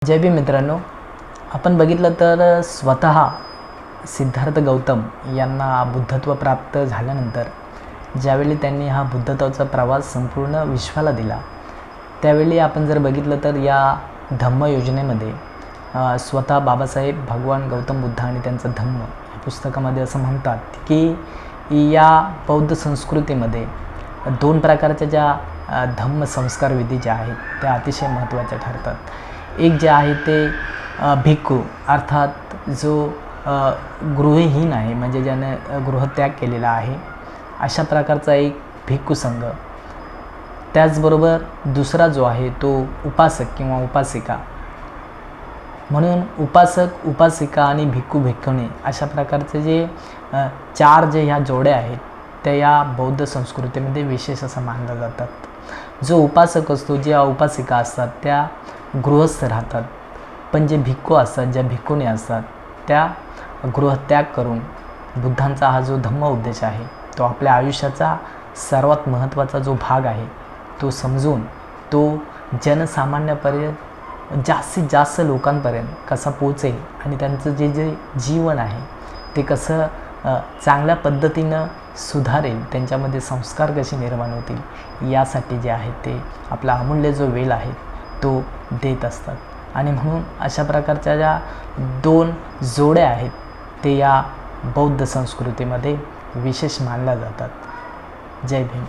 जय भीम मित्रांनो, आपण बघितलं तर स्वतः सिद्धार्थ गौतम यांना बुद्धत्व प्राप्त झाल्यानंतर ज्यावेळी त्यांनी हा बुद्धत्वाचा प्रवास संपूर्ण विश्वाला दिला, त्यावेळी आपण जर बघितलं तर या धम्म योजनेमध्ये स्वतः बाबासाहेब भगवान गौतम बुद्ध आणि त्यांचं धम्म या पुस्तकामध्ये असं म्हणतात की या बौद्ध संस्कृतीमध्ये दोन प्रकारच्या ज्या धम्म संस्कार विधी ज्या आहेत त्या अतिशय महत्त्वाच्या ठरतात. एक जे आहे ते भिक्खू अर्थात जो गृहहीन आहे, म्हणजे ज्याने गृहत्याग केलेला आहे, अशा प्रकारचा एक भिक्खू संघ. त्याचबरोबर दुसरा जो आहे तो उपासक किंवा उपासिका. म्हणून उपासक, उपासिका आणि भिक्खू भिक्खुणी अशा प्रकारचे जे चार जे ह्या जोड्या आहेत त्या या बौद्ध संस्कृतीमध्ये विशेष असं मानलं जातात. जो उपासक असतो, ज्या उपासिका असतात त्या गृहस्थ राहतात, पण जे भिक्खू असतात, ज्या भिक्खुणी असतात त्या गृहत्याग करून बुद्धांचा हा जो धम्म उद्देश आहे तो आपल्या आयुष्याचा सर्वात महत्त्वाचा जो भाग आहे तो समजून तो जनसामान्यापर्यंत जास्तीत जास्त लोकांपर्यंत कसा पोचेल आणि त्यांचं जे जीवन आहे ते कसं चांगल्या पद्धतीनं सुधारेल, त्यांच्यामध्ये संस्कार कसे निर्माण होतील यासाठी जे आहे ते आपला अमूल्य जो वेळ आहे तो देत असतात. आणि म्हणून अशा प्रकारच्या ज्या दोन जोड्या आहेत ते या बौद्ध संस्कृतीमध्ये विशेष मानल्या जातात. जय भीम.